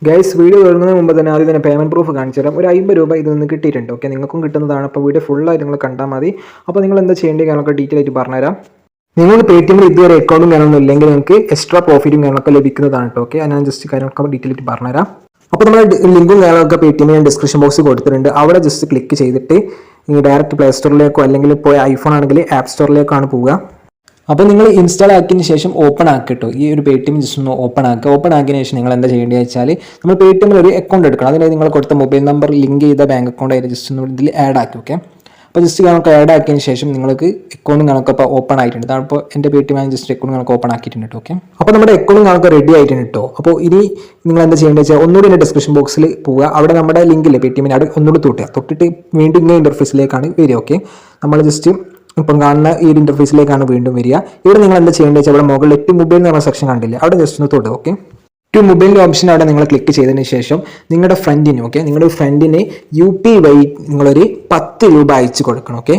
Guys video തുടങ്ങുന്നതിന് മുമ്പ് തന്നെ ആദ്യം തന്നെ പേയ്മെൻറ്റ് പ്രൂഫ് കാണിച്ചു തരാം. ഒരു 50 രൂപ ഇതിൽ നിന്ന് കിട്ടിയിട്ടുണ്ട്. ഓക്കെ, നിങ്ങൾക്കും കിട്ടുന്നതാണ്. അപ്പോൾ വീഡിയോ ഫുള്ളായിട്ട് നിങ്ങൾ കണ്ടാൽ മതി. അപ്പോൾ നിങ്ങൾ എന്താ ചെയ്യേണ്ടത് കാര്യങ്ങളൊക്കെ ഡീറ്റെയിൽ ആയിട്ട് പറഞ്ഞുതരാം. നിങ്ങൾക്ക് പേടിഎമ്മിൽ ഇതുവരെ അക്കൗണ്ടും കാര്യങ്ങളൊന്നും ഇല്ലെങ്കിൽ നിങ്ങൾക്ക് എക്സ്ട്രാ പ്രോഫിറ്റും കാര്യങ്ങളൊക്കെ ലഭിക്കുന്നതാണ് കേട്ടോ. ഓക്കെ, ഞാൻ ജസ്റ്റ് കാര്യങ്ങളൊക്കെ ഡീറ്റെയിൽ ആയിട്ട് പറഞ്ഞുതരാം. അപ്പോൾ നമ്മൾ ലിങ്കും കാര്യങ്ങളൊക്കെ പേടിഎമ്മിൽ ഞാൻ ഡിസ്ക്രിപ്ഷൻ ബോക്സിൽ കൊടുത്തിട്ടുണ്ട്. അവിടെ ജസ്റ്റ് ക്ലിക്ക് ചെയ്തിട്ട് നിങ്ങൾ ഡയറക്റ്റ് പ്ലേ സ്റ്റോറിലേക്കോ അല്ലെങ്കിൽ ഇപ്പോൾ ഐഫോൺ ആണെങ്കിൽ ആപ്പ് സ്റ്റോറിലേക്കാണ് പോവുക. അപ്പോൾ നിങ്ങൾ ഇൻസ്റ്റാൾ ആക്കിയതിന് ശേഷം ഓപ്പൺ ആക്കിട്ടോ ഈ ഒരു പേടിഎം ജസ്റ്റ് ഒന്ന് ഓപ്പൺ ആക്കുക. ഓപ്പൺ ആക്കിയതിന് ശേഷം നിങ്ങൾ എന്താ ചെയ്യേണ്ടത് വെച്ചാൽ നമ്മൾ പേടിഎമ്മിൽ ഒരു അക്കൗണ്ട് എടുക്കണം. അതിനായി നിങ്ങൾ കൊടുത്ത മൊബൈൽ നമ്പർ ലിങ്ക് ചെയ്ത ബാങ്ക് അക്കൗണ്ട് ആയിട്ട് ജസ്റ്റ് ഒന്ന് ഇതിൽ ആഡ് ആക്കി. ഓക്കെ, അപ്പോൾ ജസ്റ്റ് നമുക്ക് ആഡ് ആക്കിയതിന് ശേഷം നിങ്ങൾക്ക് അക്കൗണ്ടും കണക്ക് ഇപ്പോൾ ഓപ്പൺ ആയിട്ടുണ്ട്. അപ്പോൾ എൻ്റെ പേടിഎം ഞാൻ ജസ്റ്റ് അക്കൗണ്ട് കണക്ക് ഓപ്പൺ ആക്കിയിട്ടുണ്ട്. ഓക്കെ, അപ്പോൾ നമ്മുടെ അക്കൗണ്ടും കണക്ക് റെഡി ആയിട്ടുണ്ട് കേട്ടോ. അപ്പോൾ ഇനി നിങ്ങൾ എന്താ ചെയ്യേണ്ടത് വെച്ചാൽ ഒന്നുകൂടി എൻ്റെ ഡിസ്ക്രിപ്ഷൻ ബോക്സിൽ പോവുക. അവിടെ നമ്മുടെ ലിങ്കില്ലേ പേടിഎമ്മിന് അവിടെ ഒന്നുകൂടി തൊട്ടിട്ട് വീണ്ടും ഇങ്ങനെ ഇൻ്റർഫേസിലേക്കാണ് വരിക. ഓക്കെ, നമ്മൾ ജസ്റ്റ് ഇപ്പം കാണുന്ന ഈ ഒരു ഇൻ്റർഫേസിലേക്കാണ് വീണ്ടും വരിക. ഇവിടെ നിങ്ങൾ എന്താ ചെയ്യേണ്ടത് വെച്ചാൽ ഇവിടെ മുകളിൽ ടു മൊബൈൽ എന്ന് പറഞ്ഞ സെക്ഷൻ കണ്ടില്ലേ, അവിടെ ജസ്റ്റ് ഒന്ന് തൊടുക. ഓക്കെ, ടു മൊബൈലിൻ്റെ ഓപ്ഷൻ അവിടെ നിങ്ങൾ ക്ലിക്ക് ചെയ്തതിന് ശേഷം നിങ്ങളുടെ ഫ്രണ്ടിന് UPI വഴി നിങ്ങളൊരു 10 രൂപ അയച്ചു കൊടുക്കണം. ഓക്കെ,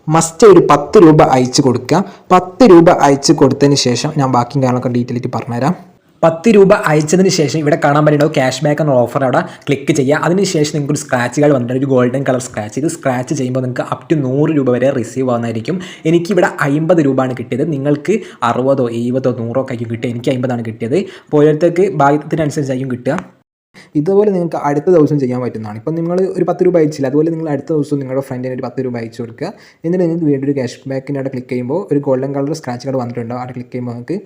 മസ്റ്റ് ഒരു 10 രൂപ അയച്ചു കൊടുക്കുക. 10 രൂപ അയച്ചു കൊടുത്തതിന് ശേഷം ഞാൻ ബാക്കി കാര്യങ്ങളൊക്കെ ഡീറ്റെയിൽ ആയിട്ട് പറഞ്ഞുതരാം. 10 രൂപ അയച്ചതിന് ശേഷം ഇവിടെ കാണാൻ പറ്റുന്ന ക്യാഷ് ബാക്ക് എന്ന ഓഫർ അവിടെ ക്ലിക്ക് ചെയ്യുക. അതിനുശേഷം നിങ്ങൾക്ക് ഒരു സ്ക്രാച്ചുകൾ വന്നിട്ടുണ്ട്, ഒരു ഗോൾഡൻ കളർ സ്ക്രാച്ച്. ഇത് സ്ക്രാച്ച് ചെയ്യുമ്പോൾ നിങ്ങൾക്ക് അപ് ടു 100 രൂപ വരെ റിസീവ് ആവുന്നതായിരിക്കും. എനിക്കിവിടെ 50 രൂപയാണ് കിട്ടിയത്. നിങ്ങൾക്ക് 60, 70, 100 ഒക്കെ ആയിരിക്കും കിട്ടുക. എനിക്ക് 50 ആണ് കിട്ടിയത്. അപ്പോൾ ഓരോരുത്തർക്ക് ഭാഗ്യത്തിനനുസരിച്ചായിരിക്കും കിട്ടുക. ഇതുപോലെ നിങ്ങൾക്ക് അടുത്ത ദിവസം ചെയ്യാൻ പറ്റുന്നതാണ്. ഇപ്പം നിങ്ങൾ ഒരു 10 രൂപ അയച്ചില്ല, അതുപോലെ നിങ്ങൾ അടുത്ത ദിവസം നിങ്ങളുടെ ഫ്രണ്ടിന് ഒരു 10 രൂപ അയച്ചു കൊടുക്കുക. എന്നിട്ട് നിങ്ങൾക്ക് വീണ്ടും ഒരു ക്യാഷ് ബാക്കിൻ്റെ അവിടെ ക്ലിക്ക് ചെയ്യുമ്പോൾ ഒരു ഗോൾഡൻ കളർ സ്ക്രാച്ച് കാർഡ് വന്നിട്ടുണ്ടോ, അവിടെ ക്ലിക്ക് ചെയ്യുമ്പോൾ നിങ്ങൾക്ക്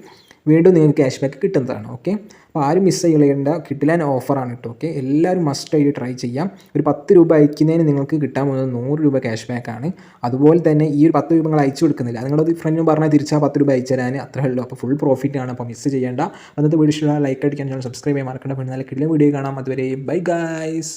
വീണ്ടും നിങ്ങൾക്ക് ക്യാഷ് ബാക്ക് കിട്ടുന്നതാണ്. ഓക്കെ, അപ്പോൾ ആരും മിസ് ചെയ്യേണ്ട കിട്ടില്ലാൻ ഓഫറാണ് കേട്ടോ. ഓക്കെ, എല്ലാവരും മസ്റ്റായിട്ട് ട്രൈ ചെയ്യാം. ഒരു 10 രൂപ അയക്കുന്നതിന് നിങ്ങൾക്ക് കിട്ടാൻ പോകുന്നത് 100 രൂപ ക്യാഷ് ബാക്കാണ്. അതുപോലെ തന്നെ ഈ ഒരു 10 രൂപ നിങ്ങൾ അയച്ചു കൊടുക്കുന്നില്ല, നിങ്ങളത് ഫ്രണ്ടിന് പറഞ്ഞാൽ തിരിച്ചാൽ 10 രൂപ അയച്ചു തരാൻ അത്രേ ഉള്ളൂ. അപ്പോൾ ഫുൾ പ്രോഫിറ്റാണ്. അപ്പോൾ മിസ് ചെയ്യേണ്ട. അന്നത്തെ വീഡിയോ ഇഷ്ടമുള്ള ലൈക്ക് അടിക്കാൻ, ചാനൽ സബ്സ്ക്രൈബ് ചെയ്യാൻ മറക്കേണ്ട. പിന്നെ നല്ല കിട്ടുന്ന വീഡിയോ കാണാം. അതുവരെ ബൈ ഗൈസ്.